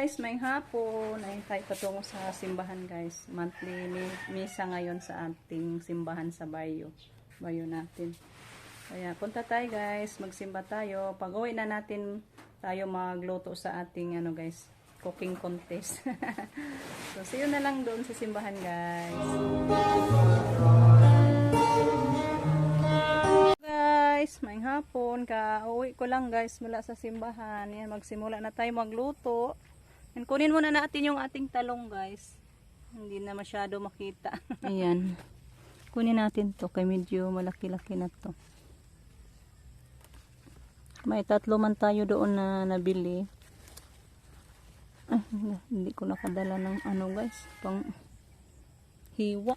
guys, may hapon ay tayo patungo sa simbahan guys. Monthly misa ngayon sa ating simbahan sa Bayo natin. Kaya punta tayo guys, magsimba tayo. Pag uwi na natin tayo magluto sa ating guys, cooking contest. So see you na lang doon sa simbahan guys. May hapon ka uwi ko lang guys mula sa simbahan. Yan, magsimula na tayo magluto. And kunin muna natin yung ating talong guys, hindi na masyado makita. Ayan, kunin natin to kay medyo malaki-laki na to. May 3 man tayo doon na nabili. Hindi ko nakadala ng guys, pang hiwa.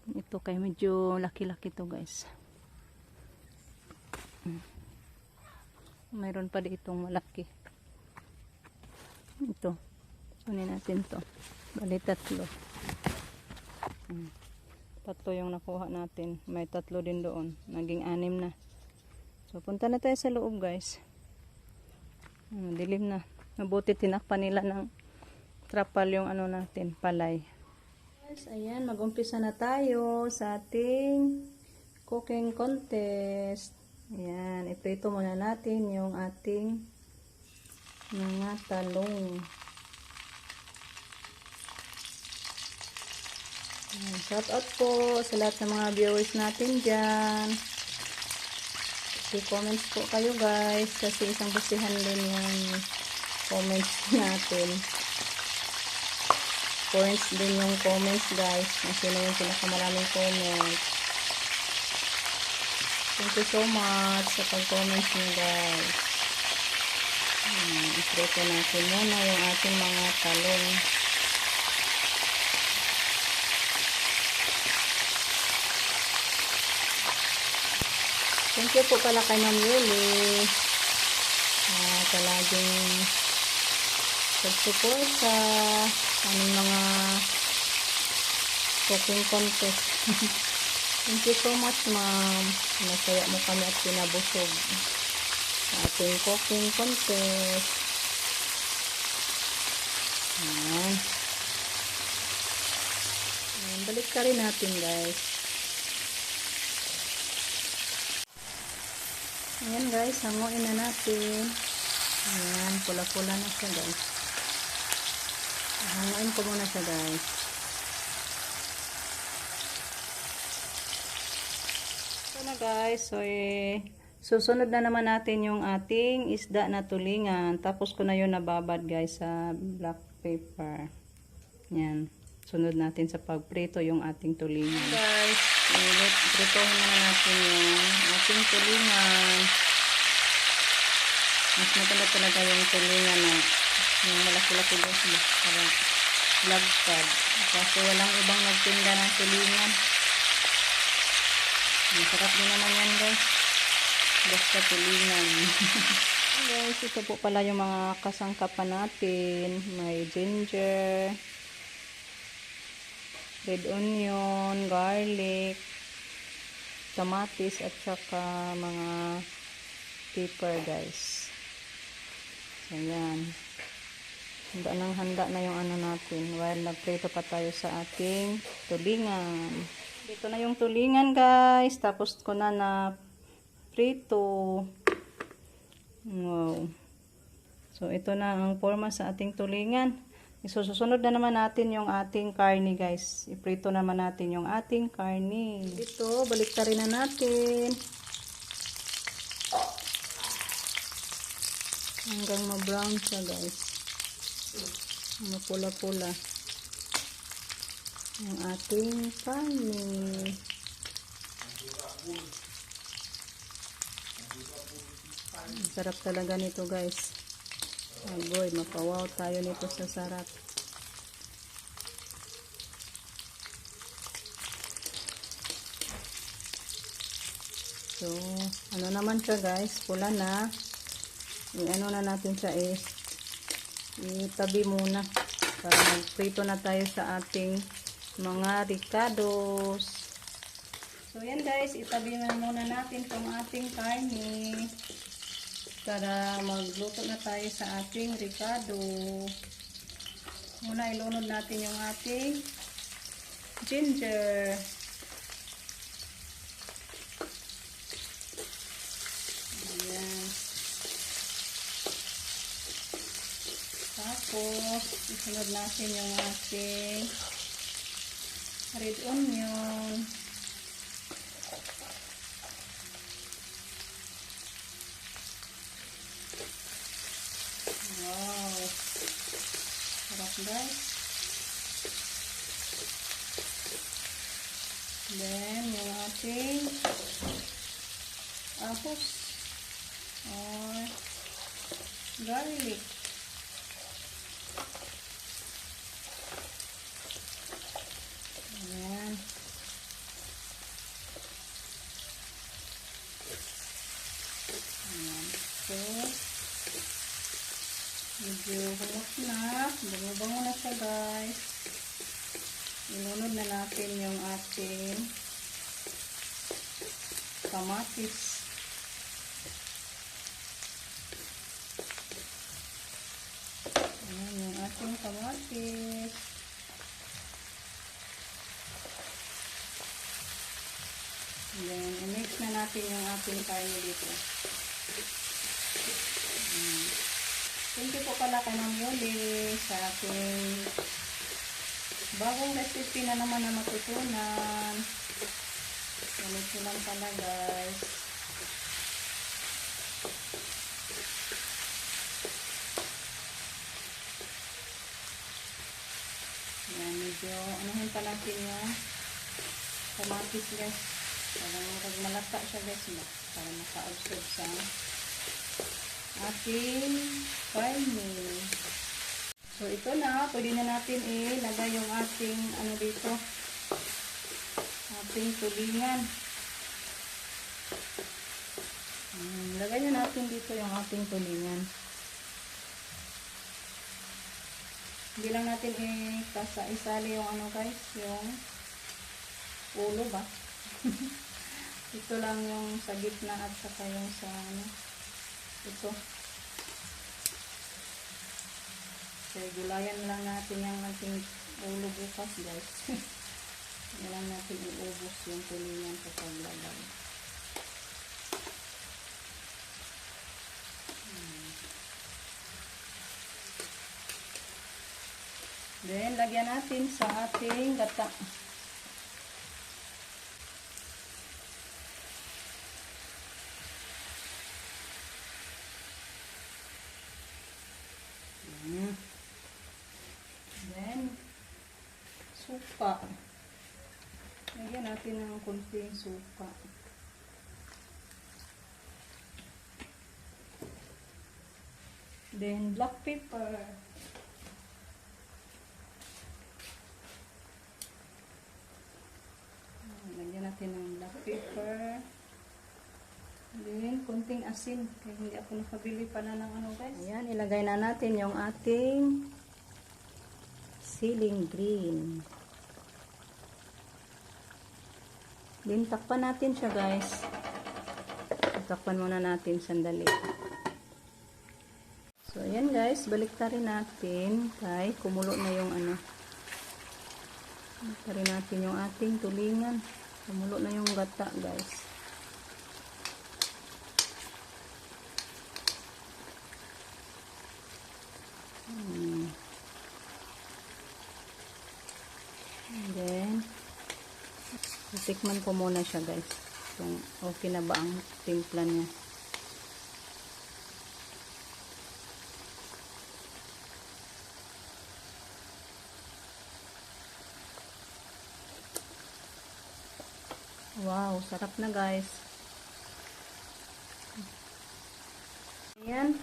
Ito kay medyo laki-laki to guys. Mayroon pa ditong malaki. Ito. Kunin natin to. Bali 3. 3 yung nakuha natin. May 3 din doon. Naging 6 na. So punta na tayo sa loob guys. Dilim na. Mabuti tinakpan nila ng trapal yung natin, palay. Ayan, mag-umpisa na tayo sa ating cooking contest. Ayan, iprito muna natin yung ating mga talong. Ayan, shout out po sa lahat ng mga viewers natin dyan. I-comments po kayo guys, kasi isang basihan din yung comments natin. Points din yung comments guys, kung sino yung pinakamaraming comments. Thank you so much sa pag-comments nyo guys. Iprito natin muna yung ating mga talong. Thank you po pala kay Ma'am Yuli sa laging pag-support sa aming mga cooking contest. Thank you so much ma'am. Nasaya mo kami at pinabusog sa ating cooking contest. Ayan. Ayan, balik ka rin natin guys. Ayan guys, hanguin na natin. Ayan, pula-pula na siya guys. Hanguin ko muna siya guys. Ito na guys. So susunod na naman natin yung ating isda na tulingan. Tapos ko na yun nababad guys sa black paper. Yan. Sunod natin sa pagprito yung ating tulingan. Guys, pritohin na natin yung ating tulingan. Mas maganda talaga yung tulingan na yung malaki-laki guys, parang lagpad. Kasi walang ibang nagtinda ng tulingan. Masarap din naman yan guys, basta tulingan. Guys, ito po pala yung mga kasangkapan natin. May ginger, red onion, garlic, kamatis at saka mga pepper guys. So yan, handa na yung natin while nagprito pa tayo sa ating tulingan. Dito na yung tulingan guys, tapos ko na prito. Wow. So ito na ang forma sa ating tulingan. Susunod na naman natin yung ating karne guys. Iprito naman natin yung ating karne. Ito, baliktarin na natin hanggang ma-brown siya guys. Mapula-pula yung ating karne. Sarap talaga nito guys. Agoy, mapawaw tayo nito sa sarap. So, naman siya guys, pula na. Na natin siya itabi muna para magprito na tayo sa ating mga ricados. So yan guys, itabi na muna natin itong ating karne. para magluto na tayo sa ating ricado. Muna ilunod natin yung ating ginger. Ayan. Tapos, isunod natin yung ating red onion. Wow. Sarap guys. Then, yung ating ahos or garlic. Ayan. Ayan. So, medyo humok na. Bango-bango na siya guys. Ilunod na natin yung ating kamatis. Ayan yung ating kamatis. Then, i-mix na natin yung ating karne dito. Thank you po pala kay Ma'am Yoli sa ating bagong recipe na naman na matutunan. Ganito lang pala guys. Yan, medyo anuhin pa natin yung kamatis guys. Parang magmalata siya guys. Para maka-absorb sa ating karne. So, ito na. Pwede na natin ilagay yung ating, ano dito, ating tulingan. Lagay na natin dito yung ating tulingan. Hindi lang natin isali yung ano guys, yung ulo ba? Ito lang yung sa gitna at saka yung sa ano, ito. So, gulayan lang natin yung ating ulo bukas guys. Hindi lang natin iubos yung tulingan sa paglagay. Then, lagyan natin sa ating gata. Then, suka. Lagyan natin ng kunting suka. Then, black pepper. Lagyan natin ng black pepper. Then, kunting asin. Kaya hindi ako nakabili pala ng ano guys. Ayan, ilagay na natin yung ating ceiling green. Then, takpan natin siya guys. Takpan muna natin sandali. So, ayan guys. Baliktarin natin. Kaya kumulo na yung ano. Baliktarin natin yung ating tulingan. Kumulo na yung gata guys. And then, tikman ko muna siya guys. Kung okay na ba ang timpla niya. Wow, sarap na guys. Ayan.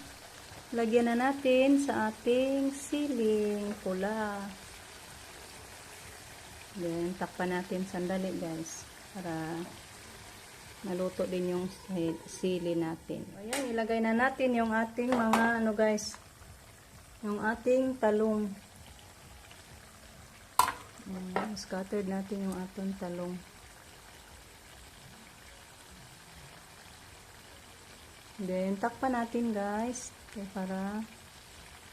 Lagyan na natin sa ating siling pula. Then, takpan natin sandali guys. Para maluto din yung sili natin. Ayan, ilagay na natin yung ating mga ano guys. Yung ating talong. Ayan, scattered natin yung ating talong. Then, takpan natin guys. Okay, para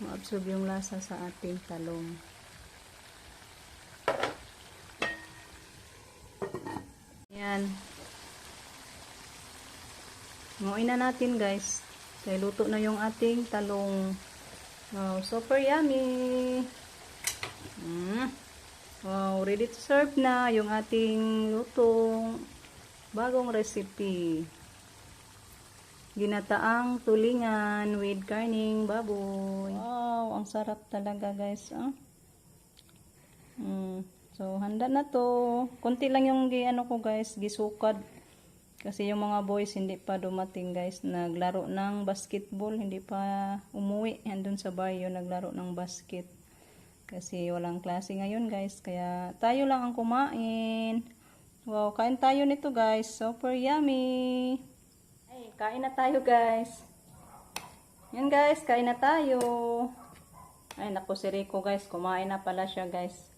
ma-absorb yung lasa sa ating talong. Yan. Nguin na natin guys. Kaya luto na yung ating talong. Wow, super yummy! Wow, ready to serve na yung ating lutong bagong recipe. Ginataang tulingan with karning baboy. Wow, ang sarap talaga guys. So, handa na to. Konti lang yung ano ko guys, gisukad. Kasi yung mga boys hindi pa dumating guys. Naglaro ng basketball. Hindi pa umuwi. Andun sa baryo naglaro ng basket. Kasi walang klase ngayon guys. Kaya tayo lang ang kumain. Wow, kain tayo nito guys. Super yummy. Ay, kain na tayo guys. Yan guys, kain na tayo. Ay, naku si Rico guys. Kumain na pala siya guys.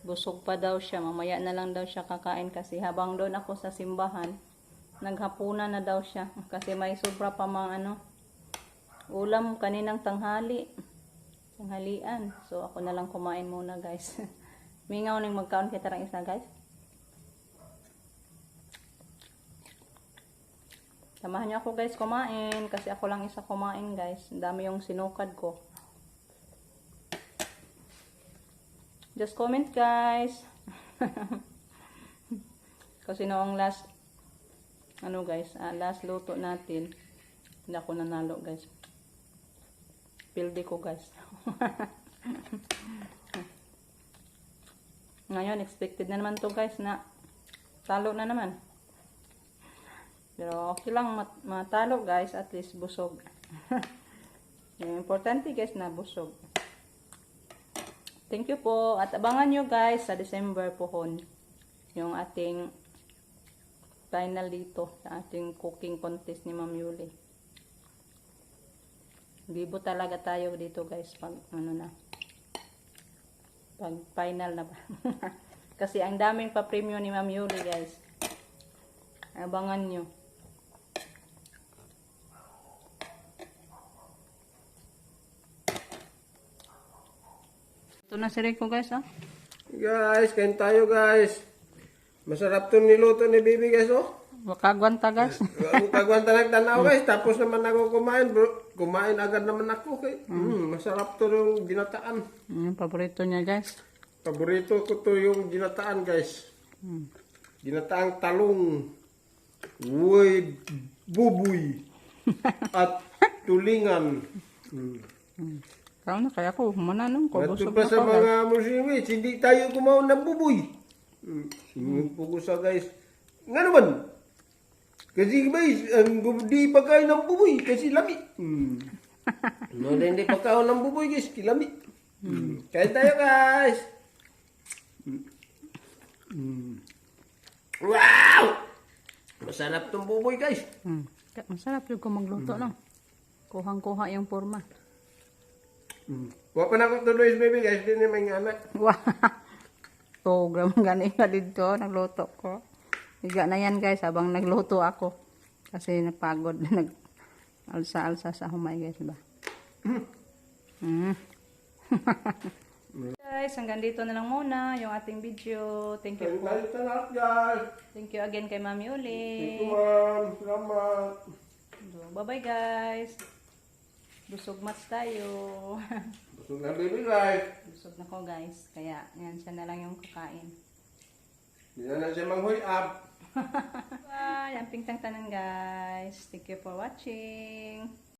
Busog pa daw siya. Mamaya na lang daw siya kakain kasi habang doon ako sa simbahan, naghapunan na daw siya. Kasi may sobra pa mga ulam kaninang tanghalian. So, ako na lang kumain muna guys. Mingaw nang magkaon kita tarang isa guys. Samahan niyo ako guys kumain. Kasi ako lang isa kumain guys. Ang dami yung sinukad ko. Just comment guys. Kasi noong last last luto natin, hindi ako nanalo guys. Pildi ko guys. Ngayon expected na naman to guys na talo na naman. Pero okay lang matalo guys, at least busog. Yung importante guys na busog. Thank you po. At abangan nyo guys sa December pohon. Yung ating final dito. Sa ating cooking contest ni Ma'am Yuli. Bibo talaga tayo dito guys. Pag pag final na ba. Kasi ang daming pa-premium ni Ma'am Yuli guys. Abangan nyo. Ito na si Rico guys Guys, kain tayo guys. Masarap to niluto ni Bibi guys Wakagwanta guys. Kagwanta nagtanaw guys. Tapos naman ako kumain bro. Kumain agad naman ako kay. Masarap to yung ginataan. Paborito niya guys. Paborito ko to yung ginataan guys. Ginataang talong. With buboy. At tulingan. Kaya na kaya ko humananong ko. Bato pa sa mga Muslims, hindi tayo kumaon ng buboy. Pugusa guys. Nga naman. Kasi guys, di pa kain ng buboy kasi lami. Hindi pa kain ng buboy guys, kilami. Kain tayo guys. Wow! Masarap tong buboy guys. Masarap yung kung magluto lang. Kuhang-kuha yung forma. Wa pa na ko tuloy baby guys, di na may anak. Wow. Program gani nga dito, nagluto ko. Higa na yan guys, habang nagluto ako. Kasi napagod, nag-alsa-alsa sa humay guys, ba? Guys, hanggang dito na lang muna yung ating video. Thank you po. Thank you again kay Mami Uli. Thank you ma'am, salamat. Bye-bye guys. Busog mats tayo. Busog na baby guys. Busog na ko guys. Kaya yan siya na lang yung kakain. Hindi na siya manghoy up. Bye! Ang pingtang tanan guys. Thank you for watching.